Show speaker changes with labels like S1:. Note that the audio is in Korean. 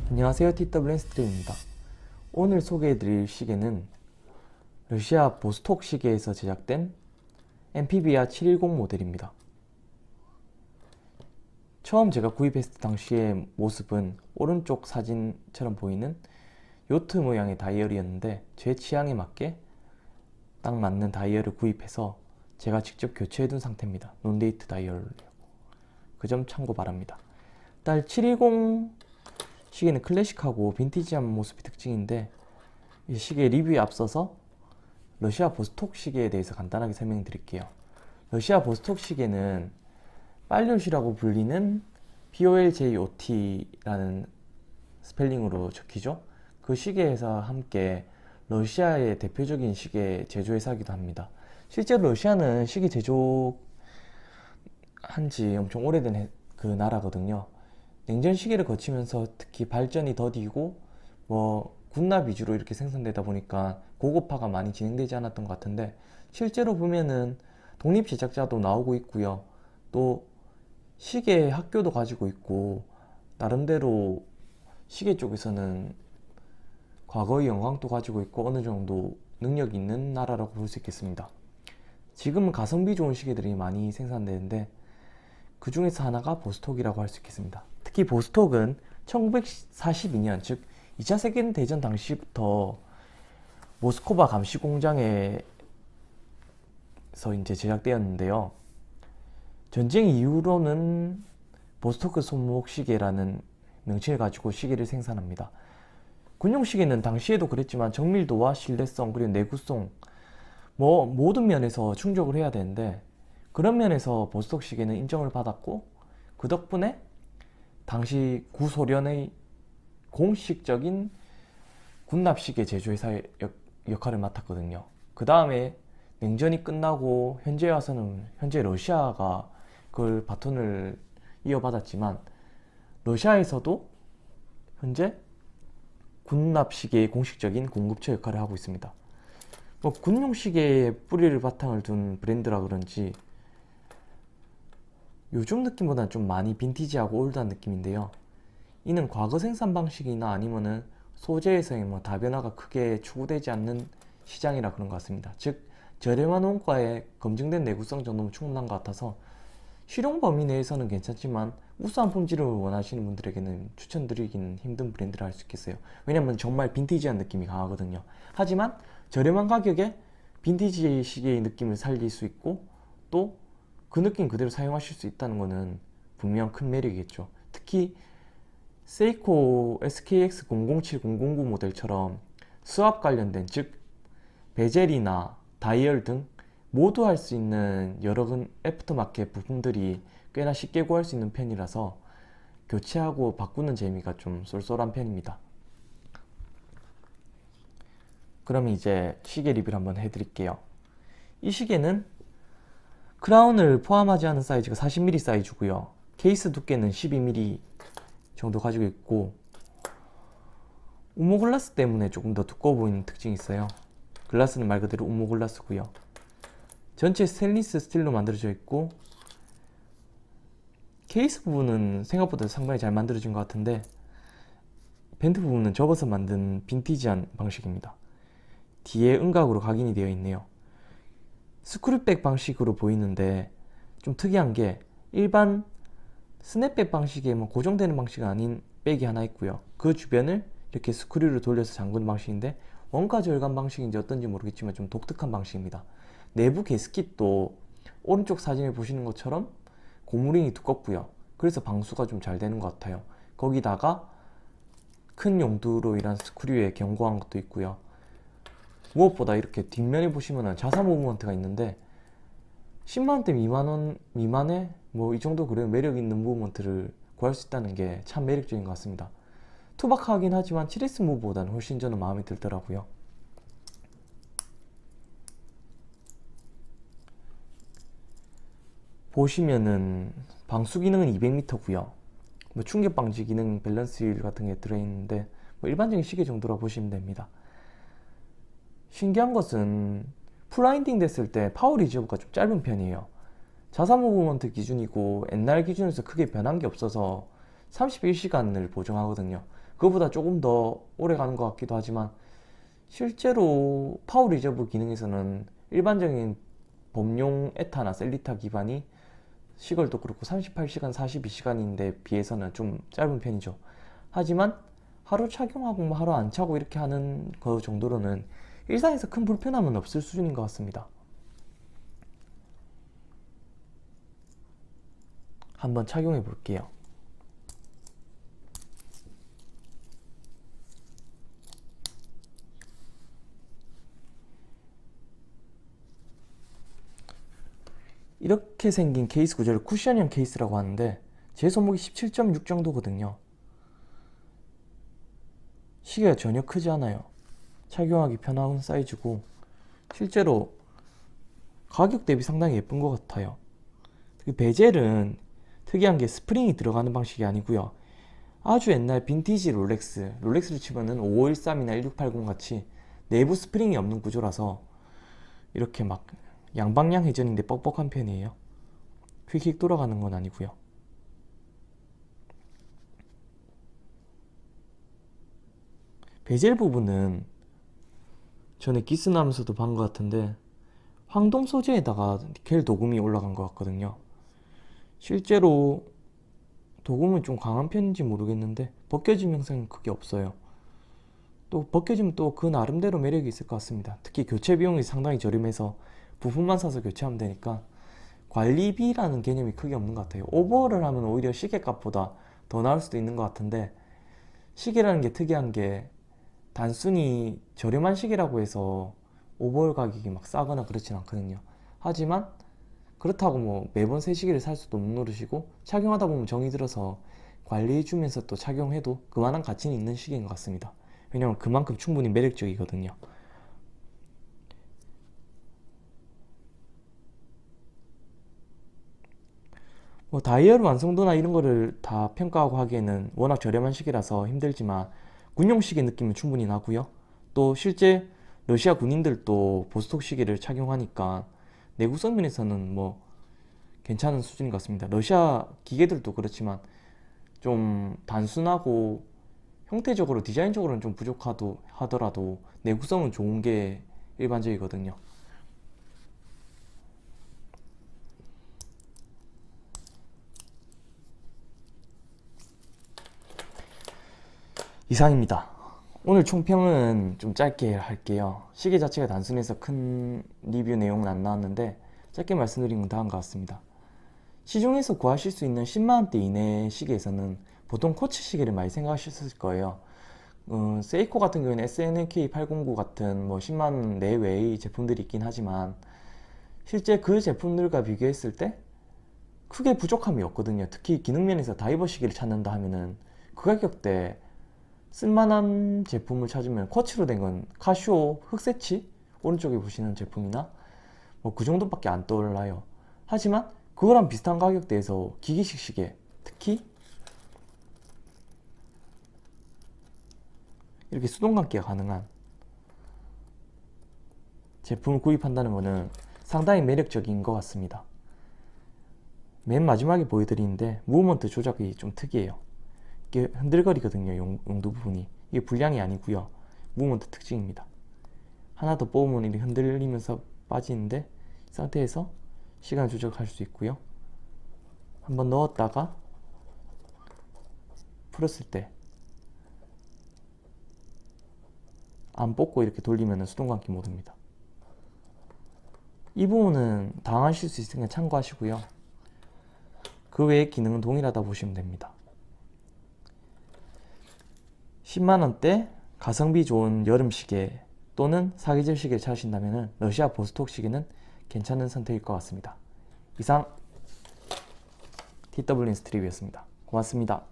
S1: 안녕하세요. TWN 스트림입니다. 오늘 소개해드릴 시계는 러시아 보스톡 시계에서 제작된 MPBR 710 모델입니다. 처음 제가 구입했을 당시의 모습은 오른쪽 사진처럼 보이는 요트 모양의 다이얼이었는데 제 취향에 맞게 딱 맞는 다이얼을 구입해서 제가 직접 교체해둔 상태입니다. 논데이트 다이얼로. 그 점 참고 바랍니다. 일단 710 시계는 클래식하고 빈티지한 모습이 특징인데 이 시계 리뷰에 앞서서 러시아 보스톡 시계에 대해서 간단하게 설명드릴게요. 러시아 보스톡 시계는 빨류시라고 불리는 BOLJOT라는 스펠링으로 적히죠. 그 시계에서 함께 러시아의 대표적인 시계 제조회사이기도 합니다. 실제로 러시아는 시계 제조한 지 엄청 오래된 그 나라거든요. 냉전 시기를 거치면서 특히 발전이 더디고 군납 위주로 이렇게 생산되다 보니까 고급화가 많이 진행되지 않았던 것 같은데, 실제로 보면은 독립 제작자도 나오고 있고요. 또 시계 학교도 가지고 있고 나름대로 시계 쪽에서는 과거의 영광도 가지고 있고 어느 정도 능력이 있는 나라라고 볼 수 있겠습니다. 지금은 가성비 좋은 시계들이 많이 생산되는데 그 중에서 하나가 보스톡이라고 할 수 있겠습니다. 특히 보스톡은 1942년, 즉 2차 세계대전 당시부터 모스코바 감시 공장에서 이제 제작되었는데요. 전쟁 이후로는 보스토크 손목 시계라는 명칭을 가지고 시계를 생산합니다. 군용 시계는 당시에도 그랬지만 정밀도와 신뢰성 그리고 내구성 모든 면에서 충족을 해야 되는데, 그런 면에서 보스톡 시계는 인정을 받았고 그 덕분에 당시 구소련의 공식적인 군납시계 제조회사의 역할을 맡았거든요. 그 다음에 냉전이 끝나고 현재 와서는 현재 러시아가 그걸 바톤을 이어받았지만 러시아에서도 현재 군납시계의 공식적인 공급처 역할을 하고 있습니다. 군용 시계에 뿌리를 바탕을 둔 브랜드라 그런지 요즘 느낌보다는 좀 많이 빈티지하고 올드한 느낌인데요. 이는 과거 생산 방식이나 아니면은 소재에서의 다변화가 크게 추구되지 않는 시장이라 그런 것 같습니다. 즉 저렴한 원가에 검증된 내구성 정도면 충분한 것 같아서 실용 범위 내에서는 괜찮지만 우수한 품질을 원하시는 분들에게는 추천드리기는 힘든 브랜드라 할 수 있겠어요. 왜냐면 정말 빈티지한 느낌이 강하거든요. 하지만 저렴한 가격에 빈티지 시계의 느낌을 살릴 수 있고 또 그 느낌 그대로 사용하실 수 있다는 것은 분명 큰 매력이겠죠. 특히 세이코 SKX007009 모델처럼 수압 관련된, 즉 베젤이나 다이얼 등 모두 할 수 있는 여러 애프터마켓 부품들이 꽤나 쉽게 구할 수 있는 편이라서 교체하고 바꾸는 재미가 좀 쏠쏠한 편입니다. 그럼 이제 시계 리뷰를 한번 해드릴게요. 이 시계는 크라운을 포함하지 않은 사이즈가 40mm 사이즈고요. 케이스 두께는 12mm 정도 가지고 있고 우모 글라스 때문에 조금 더 두꺼워 보이는 특징이 있어요. 글라스는 말 그대로 우모 글라스고요. 전체 스테인리스 스틸로 만들어져 있고 케이스 부분은 생각보다 상당히 잘 만들어진 것 같은데 밴드 부분은 접어서 만든 빈티지한 방식입니다. 뒤에 음각으로 각인이 되어 있네요. 스크류백 방식으로 보이는데 좀 특이한 게 일반 스냅백 방식의 고정되는 방식이 아닌 백이 하나 있고요. 그 주변을 이렇게 스크류를 돌려서 잠그는 방식인데 원가 절감 방식인지 어떤지 모르겠지만 좀 독특한 방식입니다. 내부 게스킷도 오른쪽 사진을 보시는 것처럼 고무링이 두껍고요. 그래서 방수가 좀 잘 되는 것 같아요. 거기다가 큰 용두로 일한 스크류에 견고한 것도 있고요. 무엇보다 이렇게 뒷면에 보시면 자사 무브먼트가 있는데 10만원대 미만에 이 정도 그래요. 매력 있는 무브먼트를 구할 수 있다는 게 참 매력적인 것 같습니다. 투박하긴 하지만 7S 무브보다는 훨씬 저는 마음에 들더라고요. 보시면은 방수 기능은 200m고요. 충격 방지 기능, 밸런스 휠 같은 게 들어있는데 일반적인 시계 정도라 보시면 됩니다. 신기한 것은 풀라인딩 됐을 때 파워 리저브가 좀 짧은 편이에요. 자사 무브먼트 기준이고 옛날 기준에서 크게 변한 게 없어서 31시간을 보정하거든요. 그거보다 조금 더 오래 가는 것 같기도 하지만 실제로 파워 리저브 기능에서는 일반적인 범용 에타나 셀리타 기반이 시걸도 그렇고 38시간, 42시간인데 비해서는 좀 짧은 편이죠. 하지만 하루 착용하고 뭐 하루 안 차고 이렇게 하는 거 정도로는 일상에서 큰 불편함은 없을 수준인 것 같습니다. 한번 착용해 볼게요. 이렇게 생긴 케이스 구조를 쿠션형 케이스라고 하는데 제 손목이 17.6 정도거든요. 시계가 전혀 크지 않아요. 착용하기 편한 사이즈고 실제로 가격 대비 상당히 예쁜 것 같아요. 베젤은 특이한 게 스프링이 들어가는 방식이 아니고요. 아주 옛날 빈티지 롤렉스를 치면은 5513이나 1680 같이 내부 스프링이 없는 구조라서 이렇게 막 양방향 회전인데 뻑뻑한 편이에요. 휙휙 돌아가는 건 아니고요. 베젤 부분은 전에 기스나면서도 본 것 같은데 황동 소재에다가 니켈 도금이 올라간 것 같거든요. 실제로 도금은 좀 강한 편인지 모르겠는데 벗겨짐 현상은 크게 없어요. 또 벗겨지면 또 그 나름대로 매력이 있을 것 같습니다. 특히 교체 비용이 상당히 저렴해서 부품만 사서 교체하면 되니까 관리비라는 개념이 크게 없는 것 같아요. 오버를 하면 오히려 시계값보다 더 나을 수도 있는 것 같은데 시계라는 게 특이한 게 단순히 저렴한 시계라고 해서 오버홀 가격이 막 싸거나 그렇진 않거든요. 하지만 그렇다고 뭐 매번 새 시계를 살 수도 없는 노릇이고 착용하다 보면 정이 들어서 관리해주면서 또 착용해도 그만한 가치는 있는 시계인 것 같습니다. 왜냐면 그만큼 충분히 매력적이거든요. 뭐 다이얼 완성도나 이런 거를 다 평가하고 하기에는 워낙 저렴한 시계라서 힘들지만 군용 시계 느낌은 충분히 나고요. 또 실제 러시아 군인들도 보스톡 시계를 착용하니까 내구성 면에서는 뭐 괜찮은 수준인 것 같습니다. 러시아 기계들도 그렇지만 좀 단순하고 형태적으로 디자인적으로는 좀 부족하더라도 내구성은 좋은 게 일반적이거든요. 이상입니다. 오늘 총평은 좀 짧게 할게요. 시계 자체가 단순해서 큰 리뷰 내용은 안 나왔는데 짧게 말씀드린 건 다음과 같습니다. 시중에서 구하실 수 있는 10만원대 이내의 시계에서는 보통 코치 시계를 많이 생각하셨을 거예요. 세이코 같은 경우에는 SNK809 같은 뭐 10만원 내외의 제품들이 있긴 하지만 실제 그 제품들과 비교했을 때 크게 부족함이 없거든요. 특히 기능면에서 다이버 시계를 찾는다 하면은 그 가격대 쓸만한 제품을 찾으면 쿼츠로 된 건 카시오 흑세치 오른쪽에 보시는 제품이나 뭐 그 정도밖에 안 떠올라요. 하지만 그거랑 비슷한 가격대에서 기계식 시계, 특히 이렇게 수동 감기가 가능한 제품을 구입한다는 것은 상당히 매력적인 것 같습니다. 맨 마지막에 보여드리는데 무브먼트 조작이 좀 특이해요. 이게 흔들거리거든요. 용도 부분이. 이게 불량이 아니고요. 무브먼트 특징입니다. 하나 더 뽑으면 이렇게 흔들리면서 빠지는데 이 상태에서 시간 조절할 수 있고요. 한번 넣었다가 풀었을 때 안 뽑고 이렇게 돌리면 수동 감기 모드입니다. 이 부분은 당하실 수 있으니까 참고하시고요. 그 외의 기능은 동일하다 보시면 됩니다. 10만원대 가성비 좋은 여름 시계 또는 사계절 시계를 찾으신다면 러시아 보스톡 시계는 괜찮은 선택일 것 같습니다. 이상 TW인 스트립이었습니다. 고맙습니다.